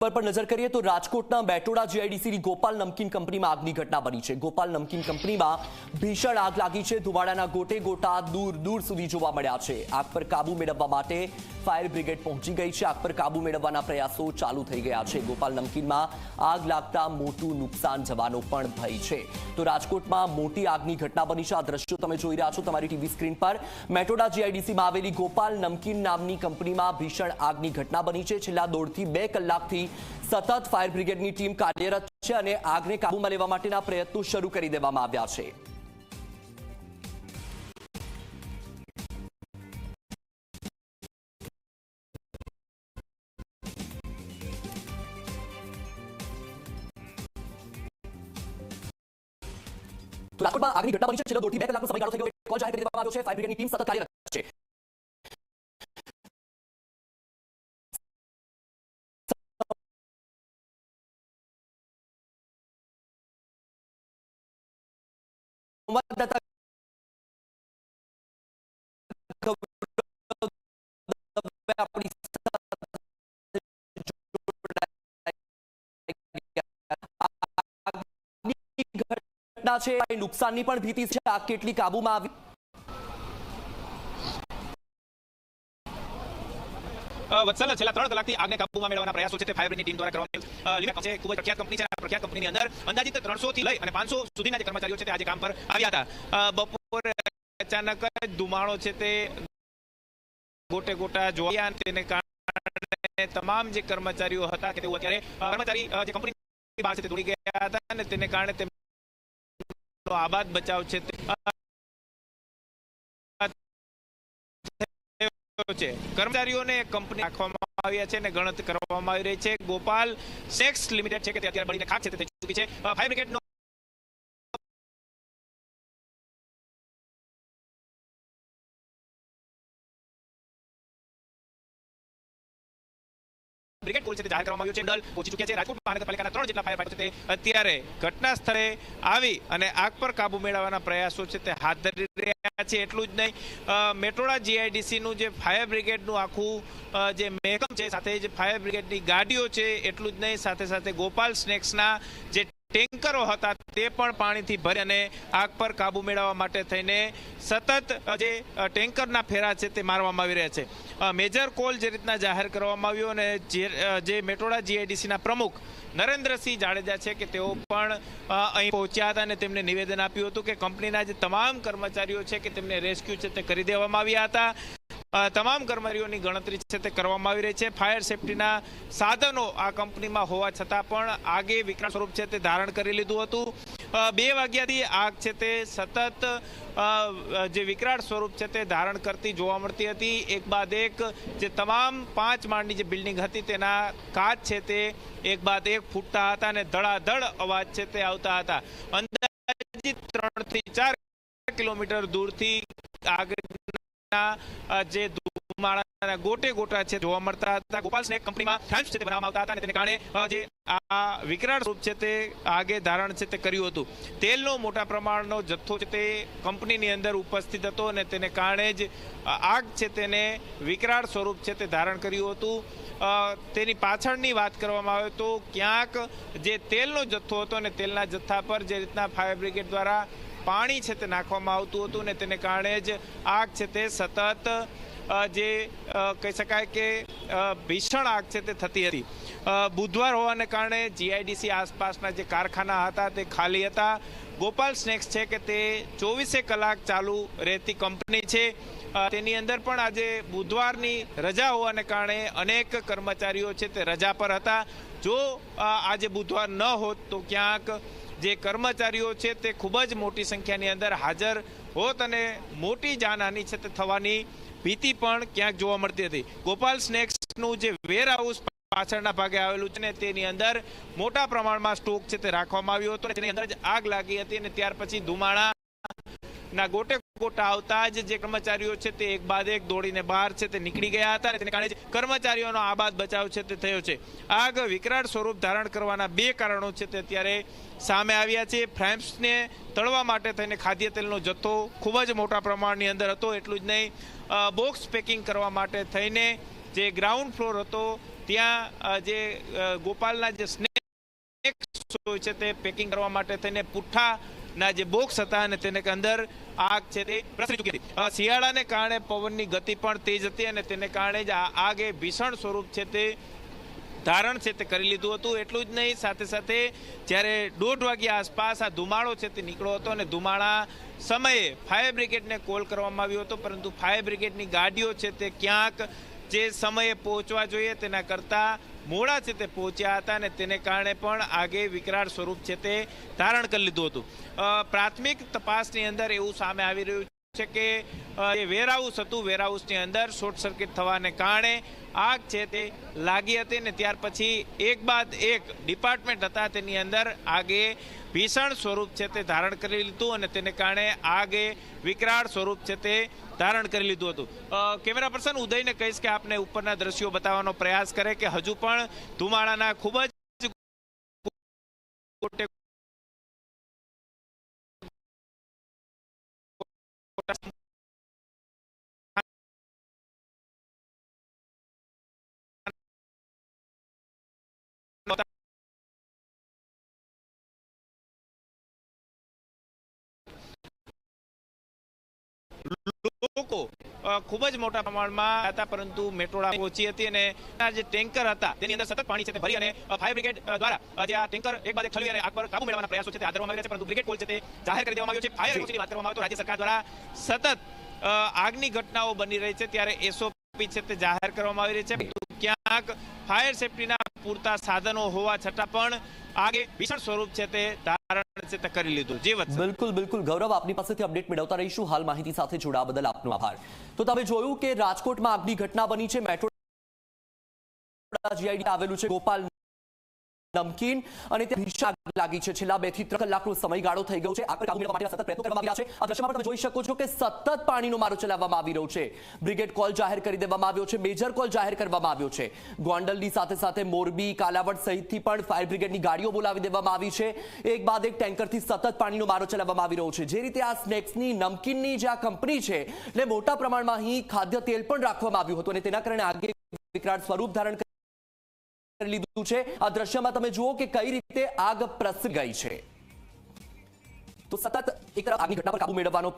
पर नजर करिए तो राजकोटना बेटोड़ा जीआईडीसी गोपाल नमकीन कंपनी में આગની ઘટના બની છે। गोपाल नमकीन કંપનીમાં ભીષણ આગ લાગી છે। ધુમાડાના ગોટે ગોટા દૂર દૂર સુધી જોવા મળ્યા છે। આગ પર કાબુ મેળવવા માટે ફાયર બ્રિગેડ પહોંચી ગઈ છે। આગ પર કાબુ મેળવવાના પ્રયાસો ચાલુ થઈ ગયા છે। गोपाल નમકીનમાં આગ લાગતા મોટું નુકસાન જવાનો પણ ભય છે। તો રાજકોટમાં મોટી આગની ઘટના બની છે। આ દ્રશ્યો તમે જોઈ રહ્યા છો તમારી ટીવી સ્ક્રીન પર। મેટોડા જીઆઈડીસીમાં આવેલી गोपाल નમકીન નામની કંપનીમાં ભીષણ આગની ઘટના બની છે। છેલ્લા 1.5 થી 2 કલાકથી સતત ફાયર બ્રિગેડની ટીમ કાર્યરત છે અને આગને કાબૂમાં લેવા માટેના પ્રયત્નો શરૂ કરી દેવામાં આવ્યા છે। રાજકોટમાં આગની ઘટના બની છે। છેલ્લા 1.5 થી 2 કલાકનો સમયગાળો થઈ ગયો। કોલ જાહેર કરી દેવામાં આવ્યો છે। ફાયર બ્રિગેડની ટીમ સતત કાર્યરત છે। નુકસાનની પણ ભીતિ છે। આગ કેટલી કાબુમાં આવી? વત્સલ, છેલ્લા 3 કલાકથી આગને કાબૂમાં મેળવવાના પ્રયાસો છે તે ફાયર બ્રિગેડની ટીમ દ્વારા કરવામાં આવે છે। ખૂબ જ પ્રખ્યાત કંપની છે। આ પ્રખ્યાત કંપનીની અંદર અંદાજિત 300 થી લઈ અને 500 સુધીના જે કર્મચારીઓ છે તે આજે કામ પર આવ્યા હતા। બપોરે અચાનક જ ધુમાડો છે તે ગોટે ગોટા જોયા, તેને કારણે તમામ જે કર્મચારીઓ હતા કે તેઓ અત્યારે કર્મચારી જે કંપની બહાર છે તે દોડી ગયા હતા અને તેને કારણે તેમનો આબાદ બચાવ છે કર્મચારીઓને કંપની રાખવામાં આવ્યા છે અને ગણતરી કરવામાં આવી રહી છે। ગોપાલ સ્નેક્સ લિમિટેડ છે કે તે અત્યારે બળીને ખાક છે તે થઈ ચૂકી છે। ફાયર બ્રિગેડનો બ્રિગેડ કોલ છે તે જાહેર કરવામાં આવ્યો છે। દળ પહોંચી ચૂક્યા છે। રાજકોટ મહાનગરપાલિકાના 3 જેટલા ફાયર ફાઈટર છે તે અત્યારે ઘટના સ્થળે આવી અને આગ પર કાબુ મેળવવાના પ્રયાસો છે તે હાથ ધરી રહ્યા છે। એટલું જ નહીં, મેટોડા જીઆઈડીસી નું જે ફાયર બ્રિગેડનું આખું જે મહેકમ છે, સાથે જ ફાયર બ્રિગેડની ગાડીઓ છે, એટલું જ નહીં સાથે સાથે ગોપાલ સ્નેક્સના જે ટેન્કરો હતા તે પણ પાણીથી ભરી અને આગ પર કાબુ મેળવવા માટે થઈને સતત જે ટેન્કરના ફેરા છે તે મારવામાં આવી રહ્યા છે। મેજર કોલ જે રીતના જાહેર કરવામાં આવ્યો અને જે મેટોડા જીઆઈડીસીના પ્રમુખ નરેન્દ્રસિંહ જાડેજા છે કે તેઓ પણ અહીં પહોંચ્યા હતા અને તેમને નિવેદન આપ્યું હતું કે કંપનીના જે તમામ કર્મચારીઓ છે કે તેમને રેસ્ક્યુ છે તે કરી દેવામાં આવ્યા હતા। તમામ કર્મચારીઓની ગણતરી છે તે કરવામાં આવી રહી છે। ફાયર સેફટીના સાધનો આ કંપનીમાં હોવા છતાં પણ આગે વિકરાળ સ્વરૂપ છે તે ધારણ કરી લીધું હતું। 2 વાગ્યાથી આગ છે તે સતત જે વિકરાળ સ્વરૂપ છે તે ધારણ કરતી જોવા મળતી હતી। એક બાદ એક જે તમામ 5 માળની જે બિલ્ડિંગ હતી તેના કાચ છે તે એક બાદ એક ફૂટતા હતા અને ધડાધડ અવાજ છે તે આવતા હતા। અંદાજિત 3 થી 4 કિલોમીટર દૂરથી આગ જે ધુમાડાના ગોટે ગોટા છે જોવા મળતા હતા। ગોપાલ સ્નેક કંપનીમાં ફ્રેમ્સ છે તે બનાવવામાં આવતા હતા અને તેને કારણે જે આ વિકરાળ સ્વરૂપ છે તે આગે ધારણ છે તે કર્યું હતું। તેલનો મોટા પ્રમાણનો જથ્થો છે તે કંપનીની અંદર ઉપસ્થિત હતો અને તેને કારણે જ આગ છે તેને વિકરાળ સ્વરૂપ છે તે ધારણ કર્યું હતું। તેની પાછળની વાત કરવામાં આવે તો ક્યાંક જે તેલનો જથ્થો હતો અને તેલના જથ્થા પર જે રીતના ફાયર બ્રિગેડ દ્વારા પાણી છે તે નાખવામાં આવતું હતું ને તેને કારણે જ આગ છે તે સતત જે કહી શકાય કે ભીષણ આગ છે તે થતી હતી। બુધવાર હોવાને કારણે જીઆઈડીસી આસપાસના જે કારખાના હતા તે ખાલી હતા। ગોપાલ સ્નેક્સ છે કે તે 24 કલાક ચાલુ રહેતી કંપની છે। તેની અંદર પણ આજે બુધવારની રજા હોવાને કારણે અનેક કર્મચારીઓ છે તે રજા પર હતા। જો આજે બુધવાર ન હોત તો ક્યાંક જે કર્મચારીઓ છે તે ખૂબ જ મોટી સંખ્યાની અંદર હાજર હોત અને મોટી જાનહાનિ છે તે થવાની ભીતિ પણ ક્યાંક જોવા મળતી હતી। ગોપાલ સ્નેક્સનું જે વેર હાઉસ પાછળના ભાગે આવેલું છે ને તેની અંદર મોટા પ્રમાણમાં સ્ટોક છે તે રાખવામાં આવ્યો હતો અને તેની અંદર જ આગ લાગી હતી અને ત્યાર પછી ધુમાડાના ગોટે ગોટા આવતા જ જે કર્મચારીઓ છે તે એક બાદ એક દોડીને બહાર છે તે નીકળી ગયા હતા અને તેને કારણે કર્મચારીઓનો આબાદ બચાવ છે તે થયો છે। આગ વિકરાળ સ્વરૂપ ધારણ કરવાના 2 કારણો છે તે અત્યારે સામે આવ્યા છે। ફ્રેમ્સને તળવા માટે થઈને ખાદ્ય તેલનો જથ્થો ખૂબ જ મોટા પ્રમાણની અંદર હતો। એટલું જ નહીં, બોક્સ પેકિંગ કરવા માટે થઈને જે ગ્રાઉન્ડ ફ્લોર હતો ત્યાં જે ગોપાલના જે સ્નેક્સ હોય છે તે પેકિંગ કરવા માટે થઈને પુઠ્ઠાના જે બોક્સ હતા અને તેને અંદર આગ છે તે પ્રસરી ચૂકી હતી. શિયાળાને કારણે પવનની ગતિ પણ તેજ હતી અને તેને કારણે જ આ આગે ભીષણ સ્વરૂપ છે તે ધારણ છે તે કરી લીધું હતું. એટલું જ નહીં, સાથે સાથે જ્યારે 1:30 વાગ્યા આસપાસ આ ધુમાડો છે તે નીકળ્યો હતો અને ધુમાડા સમયે ફાયર બ્રિગેડને કોલ કરવામાં આવ્યો હતો, પરંતુ ફાયર બ્રિગેડની ગાડીઓ છે તે ક્યાંક જે સમયે પહોંચવા જોઈએ તેના કરતાં મોડા છે તે પહોંચ્યા હતા અને તેને કારણે પણ આગે વિકરાળ સ્વરૂપ છે તે ધારણ કરી લીધું હતું. પ્રાથમિક તપાસની અંદર એવું સામે આવી રહ્યું છે કે જે વેરહાઉસ હતું, વેરહાઉસની અંદર શોર્ટ સર્કિટ થવાને કારણે આગ છે તે લાગી હતી અને ત્યાર પછી એક બાદ એક ડિપાર્ટમેન્ટ હતા તેની અંદર આગે ભીષણ સ્વરૂપ છે તે ધારણ કરી લીધું અને તેને કારણે આગે વિકરાળ સ્વરૂપ છે તે ધારણ કરી લીધું હતું. કેમેરા પર્સન ઉદયને કહીશ કે આપને ઉપરના દ્રશ્યો બતાવવાનો પ્રયાસ કરે કે હજુ પણ ધુમાડાના ખૂબ જ લોકો ખૂબ જ મોટા પ્રમાણમાં હતા, પરંતુ મેટ્રોડા પહોંચી હતી અને આ જે ટેન્કર હતા તેની અંદર સતત પાણી છે તે ભરી અને ફાયર બ્રિગેડ દ્વારા જે આ ટેન્કર એક બાદ એક ઠલવી અને આગ પર કાબુ મેળવવાના પ્રયાસો છે તે હાથ ધરવામાં આવી રહ્યા છે, પરંતુ બ્રિગેડ કોલ છે તે જાહેર કરી દેવામાં આવ્યો છે. ફાયર એસઓપીની વાત કરવામાં આવે તો રાજ્ય સરકાર દ્વારા સતત આગની ઘટનાઓ બની રહી છે ત્યારે એસઓપી છે તે જાહેર કરવામાં આવી રહી છે, પરંતુ ક્યાંક ફાયર સેફટીના પૂરતા સાધનો હોવા છતાં પણ આગે ભીષણ સ્વરૂપ છે તે ધારણ છે તે કરી લીધું. બિલકુલ બિલકુલ ગૌરવ, આપની પાસેથી અપડેટ મેળવતા રહીશું. હાલ માહિતી સાથે જોડાવા બદલ આપનો આભાર. તો તમે જોયું કે રાજકોટમાં આગની ઘટના બની છે. મેટ્રો જીઆઈડી આવેલું છે ગોપાલ નમકીન અને ત્યાં ભીષણ આગ લાગી છે. છેલ્લા 2 થી 3 કલાકનો સમયગાળો થઈ ગયો છે. આગ પર કાબુ મેળવવા માટે સતત પ્રયત્નો કરવામાં આવી રહ્યા છે. આ દ્રશ્યમાં પણ તમે જોઈ શકો છો કે સતત પાણીનો મારો ચલાવવામાં આવી રહ્યો છે. બ્રિગેડ કોલ જાહેર કરી દેવામાં આવ્યો છે, મેજર કોલ જાહેર કરવામાં આવ્યો છે. ગોંડલની સાથે સાથે મોરબી, કાલાવડ સહિતથી પણ ફાયર બ્રિગેડની ગાડીઓ બોલાવી દેવામાં આવી છે. એક બાદ એક ટેન્કરથી સતત પાણીનો મારો ચલાવવામાં આવી રહ્યો છે. જે રીતે આ સ્નેક્સની નમકીનની જે આ કંપની છે એટલે મોટા પ્રમાણમાં અહીં ખાદ્ય તેલ પણ રાખવામાં આવ્યું હતું અને તેના કારણે આગે વિકરાળ સ્વરૂપ ધારણ કરી લીધું છે. આ દ્રશ્યમાં તમે જુઓ કે કઈ રીતે આગ પ્રસરી ગઈ છે. તો સતત એક તરફ આગની ઘટના પર કાબુ મેળવવાનો